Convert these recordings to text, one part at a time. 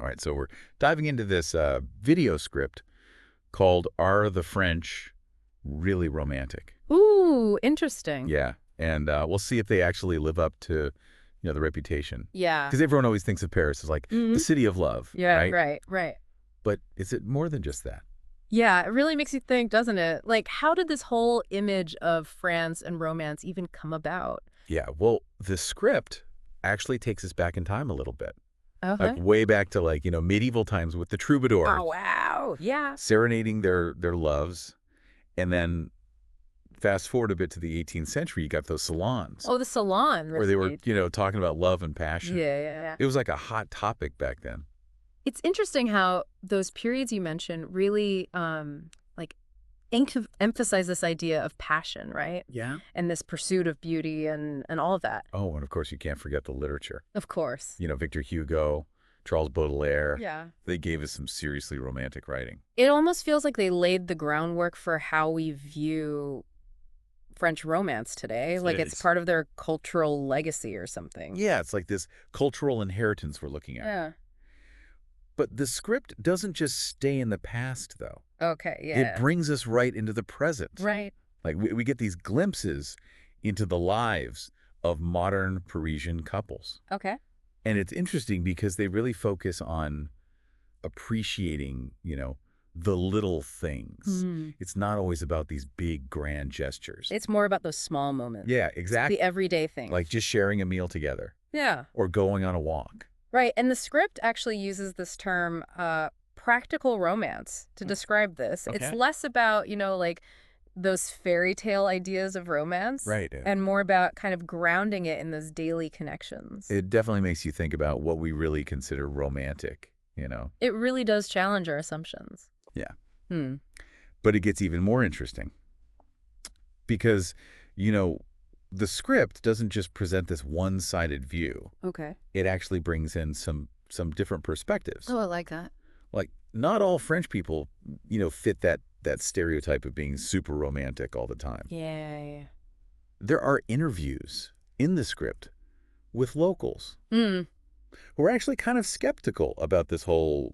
All right, so we're diving into this video script called Are the French Really Romantic? Ooh, interesting. Yeah, and we'll see if they actually live up to, the reputation. Yeah. Because everyone always thinks of Paris as like hmm the city of love, Yeah, right? right, right. But is it more than just that? Yeah, it really makes you think, doesn't it? Like, how did this whole image of France and romance even come about? Yeah, well, the script actually takes us back in time a little bit. Like Okay. way back to medieval times with the troubadours Oh, wow. Yeah. serenading their loves. And then fast forward a bit to the 18th century, you got those salons Oh, the salon where they were, receipt. talking about love and passion. Yeah, yeah, yeah. It was like a hot topic back then. It's interesting how those periods you mentioned really, like, emphasize this idea of passion, right? Yeah. And this pursuit of beauty and all of that. Oh, and of course you can't forget the literature. Of course. Victor Hugo, Charles Baudelaire. Yeah. They gave us some seriously romantic writing. It almost feels like they laid the groundwork for how we view French romance today. Like It it's is. part of their cultural legacy or something. Yeah, it's like this cultural inheritance we're looking at. Yeah. But the script doesn't just stay in the past, though. Okay, It yeah. brings us right into the present. Right. Like we get these glimpses into the lives of modern Parisian couples. Okay. And it's interesting because they really focus on appreciating, the little things. Mhm. It's not always about these big, grand gestures. It's more about those small moments. Yeah, exactly. The everyday things. Like just sharing a meal together Yeah. or going on a walk. Right. And the script actually uses this term, practical romance, to describe this. It's Okay. less about, like those fairy tale ideas of romance. Right. And more about kind of grounding it in those daily connections. It definitely makes you think about what we really consider romantic. It really does challenge our assumptions. Yeah. Hmm. But it gets even more interesting because, the script doesn't just present this one-sided view. Okay. It actually brings in some different perspectives. Oh, I like that. Like not all French people, fit that stereotype of being super romantic all the time. Yeah. There are interviews in the script with locals Mm. who are actually kind of skeptical about this whole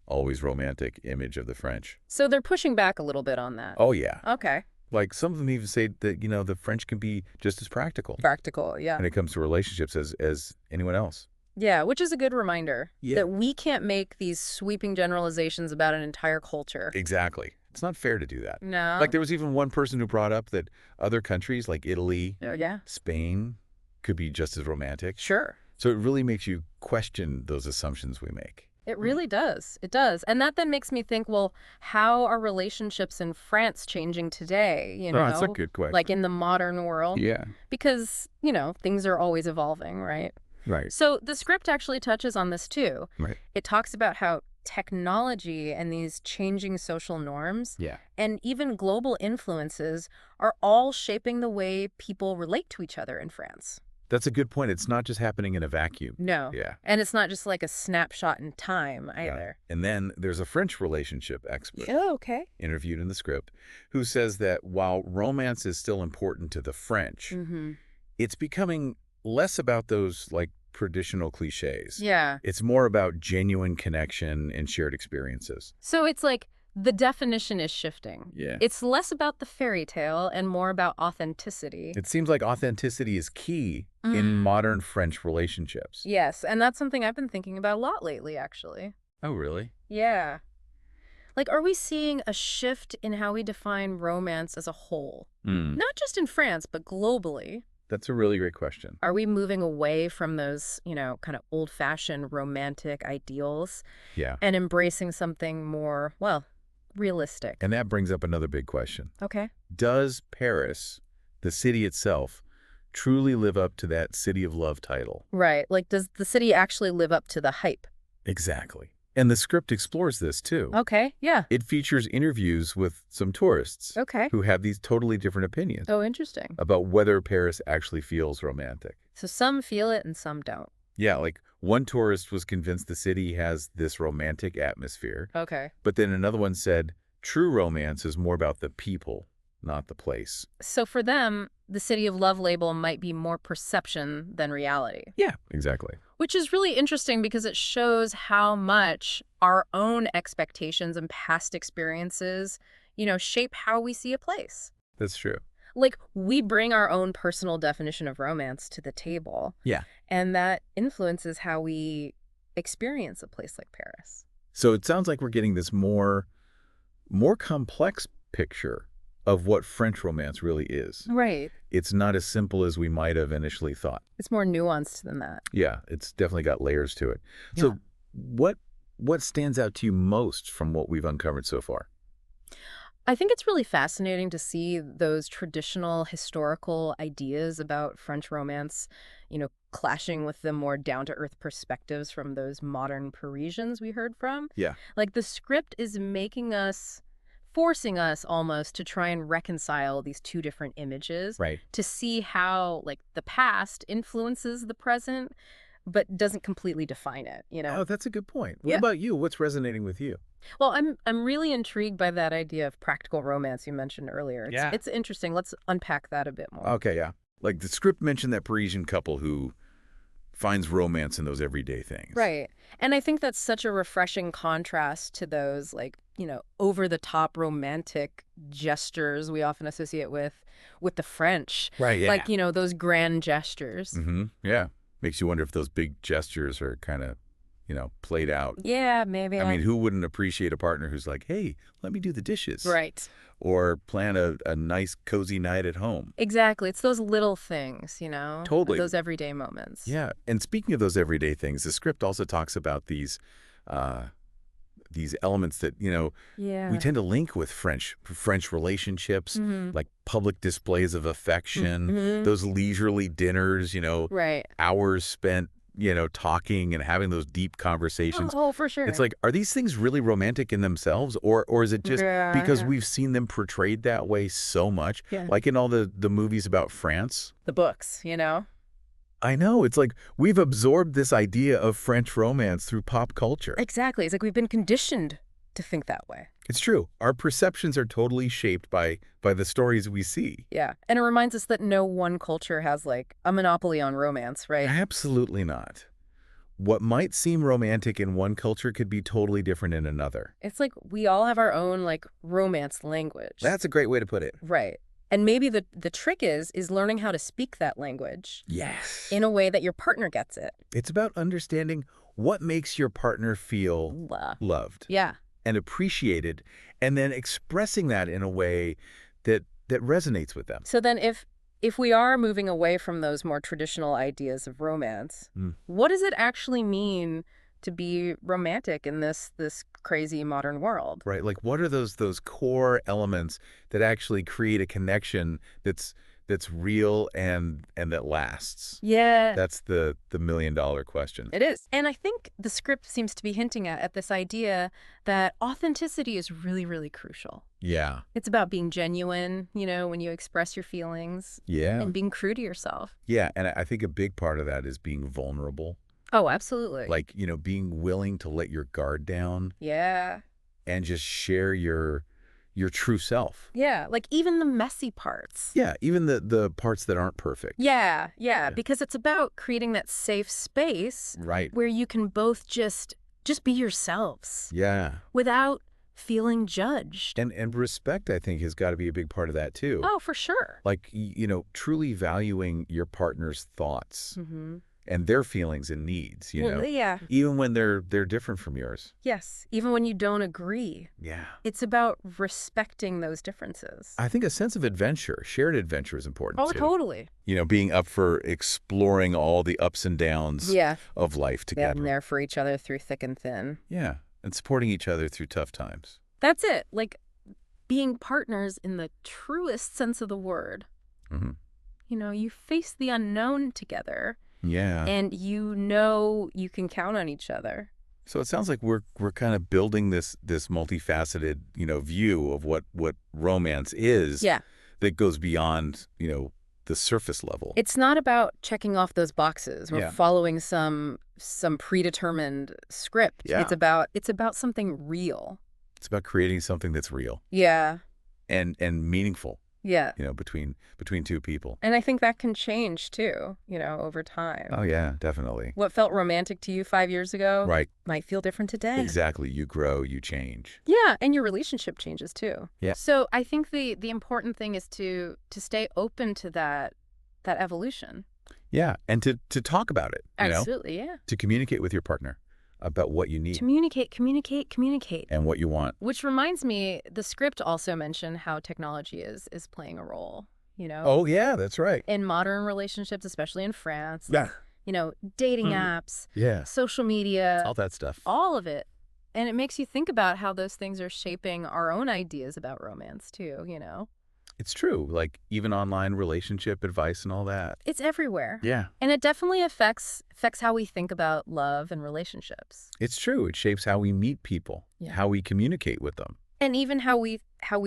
always romantic image of the French. So they're pushing back a little bit on that. Oh yeah. Okay. Like some of them even say that, the French can be just as practical Practical, yeah. when it comes to relationships as anyone else. Yeah, which is a good reminder Yeah. that we can't make these sweeping generalizations about an entire culture. Exactly. It's not fair to do that. No. Like there was even one person who brought up that other countries like Italy, Oh, yeah. Spain could be just as romantic. Sure. So it really makes you question those assumptions we make. It really does. It does. And that then makes me think, well, how are relationships in France changing today? That's a good question. Like in the modern world? Yeah. Because, things are always evolving, right? Right. So the script actually touches on this too. Right. It talks about how technology and these changing social norms Yeah. and even global influences are all shaping the way people relate to each other in France. That's a good point. It's not just happening in a vacuum. No. Yeah. And it's not just like a snapshot in time Yeah. either. And then there's a French relationship expert Oh, okay. interviewed in the script who says that while romance is still important to the French, Mm-hmm. it's becoming less about those traditional cliches. Yeah. It's more about genuine connection and shared experiences. So it's like the definition is shifting. Yeah. It's less about the fairy tale and more about authenticity. It seems like authenticity is key in Mm. modern French relationships. Yes, and that's something I've been thinking about a lot lately, actually. Oh, really? Yeah. Like, are we seeing a shift in how we define romance as a whole? Not just in France, but globally. That's a really great question. Are we moving away from those, kind of old-fashioned romantic ideals Yeah. and embracing something more, well, realistic? And that brings up another big question. Okay. Does Paris, the city itself, truly live up to that city of love title? Right. Like, does the city actually live up to the hype? Exactly. And the script explores this too. Okay. Yeah. It features interviews with some tourists Okay. who have these totally different opinions Oh, interesting. about whether Paris actually feels romantic. So some feel it and some don't. Yeah, like one tourist was convinced the city has this romantic atmosphere, Okay. but then another one said true romance is more about the people, not the place. So for them, the City of Love label might be more perception than reality. Yeah, exactly. Which is really interesting because it shows how much our own expectations and past experiences, shape how we see a place. That's true. Like, we bring our own personal definition of romance to the table, Yeah. and that influences how we experience a place like Paris. So it sounds like we're getting this more complex picture of what French romance really is. Right. It's not as simple as we might have initially thought. It's more nuanced than that. Yeah, it's definitely got layers to it. Yeah. So what stands out to you most from what we've uncovered so far? I think it's really fascinating to see those traditional historical ideas about French romance, clashing with the more down-to-earth perspectives from those modern Parisians we heard from. Yeah. Like, the script is forcing us almost to try and reconcile these two different images. Right. To see how, like, the past influences the present, but doesn't completely define it, Oh, that's a good point. What Yeah. about you? What's resonating with you? Well, I'm really intrigued by that idea of practical romance you mentioned earlier. It's interesting. Let's unpack that a bit more. Okay, yeah. Like the script mentioned that Parisian couple who finds romance in those everyday things. Right. And I think that's such a refreshing contrast to those, like, over-the-top romantic gestures we often associate with the French. Right, yeah. Like, those grand gestures. Mm-hmm. Yeah. Makes you wonder if those big gestures are kind of, played out. Yeah, maybe. I mean, who wouldn't appreciate a partner who's like, hey, let me do the dishes? Right. Or plan a nice, cozy night at home. Exactly. It's those little things, Totally. those everyday moments. Yeah. And speaking of those everyday things, the script also talks about these elements that, Yeah. we tend to link with French relationships, Mhm. like public displays of affection, Mhm. those leisurely dinners, Right. hours spent, talking and having those deep conversations. Oh, for sure. It's like, are these things really romantic in themselves, or is it just Yeah, because yeah. we've seen them portrayed that way so much? Yeah. Like in all the movies about France? The books, I know. It's like we've absorbed this idea of French romance through pop culture. Exactly. It's like we've been conditioned to think that way. It's true. Our perceptions are totally shaped by the stories we see. Yeah. And it reminds us that no one culture has, like, a monopoly on romance, right? Absolutely not. What might seem romantic in one culture could be totally different in another. It's like we all have our own, like, romance language. That's a great way to put it. Right. And maybe the trick is learning how to speak that language Yes. in a way that your partner gets it. It's about understanding what makes your partner feel loved Yeah. and appreciated, and then expressing that in a way that resonates with them. So then if we are moving away from those more traditional ideas of romance, what does it actually mean to be romantic in this crazy modern world? Right. Like, what are those core elements that actually create a connection that's real and that lasts? Yeah. That's the million-dollar question. It is. And I think the script seems to be hinting at this idea that authenticity is really, really crucial. Yeah. It's about being genuine, when you express your feelings. Yeah. And being true to yourself. Yeah. And I think a big part of that is being vulnerable. Oh, absolutely. Like, being willing to let your guard down. Yeah. And just share your true self. Yeah, like even the messy parts. Yeah, even the parts that aren't perfect. Yeah, because it's about creating that safe space. Right. Where you can both just be yourselves. Yeah. Without feeling judged. And respect, I think, has got to be a big part of that, too. Oh, for sure. Like, truly valuing your partner's thoughts. Mm-hmm. And their feelings and needs, Yeah. Even when they're different from yours. Yes, even when you don't agree. Yeah. It's about respecting those differences. I think a sense of adventure, shared adventure is important, Oh, too. totally. Being up for exploring all the ups and downs of life together. Being there for each other through thick and thin. Yeah, and supporting each other through tough times. That's it. Like, being partners in the truest sense of the word. Mm-hmm. You face the unknown together. Yeah. And you can count on each other. So it sounds like we're kind of building this multifaceted, view of what romance is. Yeah. That goes beyond, the surface level. It's not about checking off those boxes or following some predetermined script. Yeah. It's about something real. It's about creating something that's real. Yeah. And meaningful. Yeah. between two people. And I think that can change too, over time. Oh, yeah, definitely. What felt romantic to you 5 years ago Right. might feel different today. Exactly. You grow, you change. Yeah, and your relationship changes too. Yeah. So I think the important thing is to stay open to that evolution. Yeah, and to talk about it, Absolutely, yeah. to communicate with your partner about what you need Communicate, communicate, communicate. and what you want. Which reminds me, the script also mentioned how technology is playing a role, Oh, yeah, that's right. in modern relationships, especially in France. Yeah. Dating apps, Yeah. social media, All that stuff. all of it. And it makes you think about how those things are shaping our own ideas about romance too, It's true. Like even online relationship advice and all that. It's everywhere. Yeah. And it definitely affects how we think about love and relationships. It's true. It shapes how we meet people, Yeah. how we communicate with them. And even how we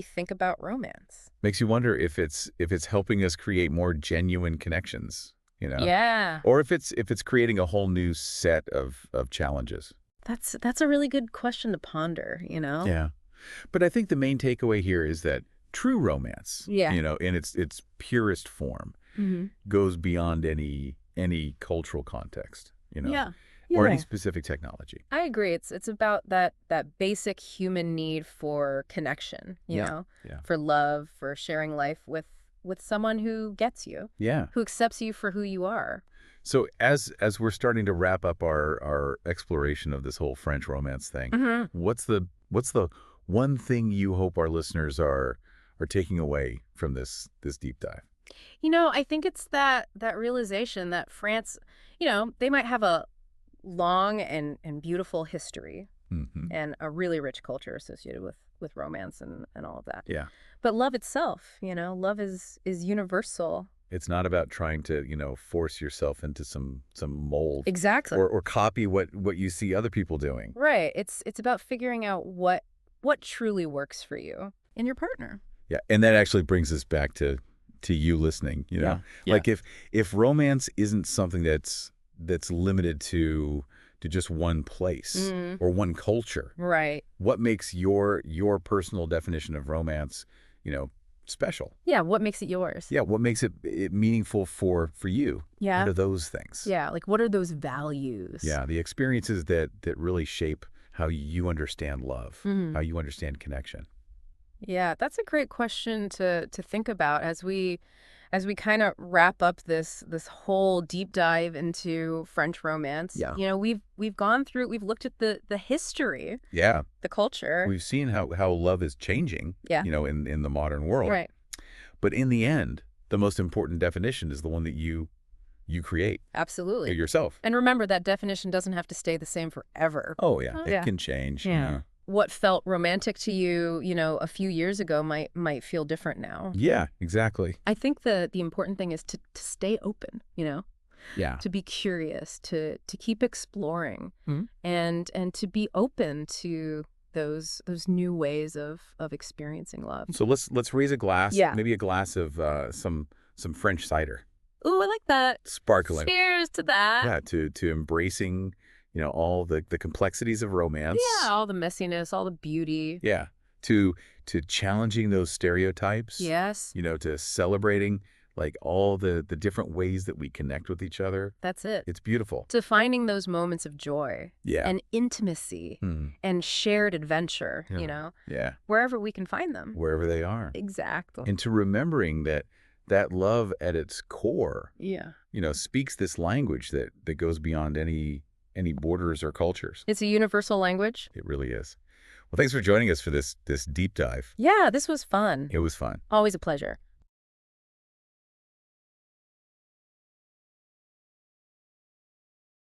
think about romance. Makes you wonder if it's helping us create more genuine connections, Yeah. or if it's creating a whole new set of challenges. That's a really good question to ponder, Yeah. But I think the main takeaway here is that true romance, Yeah. in its purest form, Mm-hmm. goes beyond any cultural context, Yeah. or any specific technology. I agree. It's about that basic human need for connection, Yeah. for love, for sharing life with someone who gets you, Yeah. who accepts you for who you are. So as we're starting to wrap up our exploration of this whole French romance thing, Mm-hmm. what's the one thing you hope our listeners are taking away from this deep dive? I think it's that realization that France, they might have a long and beautiful history Mm-hmm. and a really rich culture associated with romance and all of that. Yeah. But love itself, love is universal. It's not about trying to, force yourself into some mold Exactly. or copy what you see other people doing. Right. It's about figuring out what truly works for you and your partner. Yeah. And that actually brings us back to you listening, Yeah. Like if romance isn't something that's limited to just one place or one culture, Right. what makes your personal definition of romance, special? Yeah. What makes it yours? Yeah, what makes it meaningful for you? Yeah. What are those things? Yeah. Like, what are those values? Yeah, the experiences that really shape how you understand love, Mhm. how you understand connection. Yeah, that's a great question to think about as we kind of wrap up this whole deep dive into French romance. Yeah. We've gone through, we've looked at the history, Yeah, the culture. we've seen how love is changing, Yeah. in the modern world. Right. But in the end, the most important definition is the one that you create Absolutely. yourself. And remember, that definition doesn't have to stay the same forever. Oh, yeah, it Yeah. can change. Yeah. What felt romantic to you, a few years ago might feel different now. Yeah, exactly. I think the important thing is to stay open, Yeah. to be curious, to keep exploring, Mhm. and to be open to those new ways of experiencing love. So let's raise a glass, Yeah. maybe a glass of some French cider, Ooh, I like that. sparkling. Cheers to that. Yeah, to embracing, all the complexities of romance. Yeah, all the messiness, all the beauty. Yeah. To challenging those stereotypes. Yes, To celebrating like all the different ways that we connect with each other. that's it. It's beautiful. To finding those moments of joy Yeah. and intimacy Mm. and shared adventure, Yeah. Yeah. wherever we can find them. Wherever they are. Exactly. And to remembering that love at its core, Yeah. speaks this language that goes beyond any borders or cultures. It's a universal language. It really is. Well, thanks for joining us for this deep dive. Yeah, this was fun. It was fun. Always a pleasure.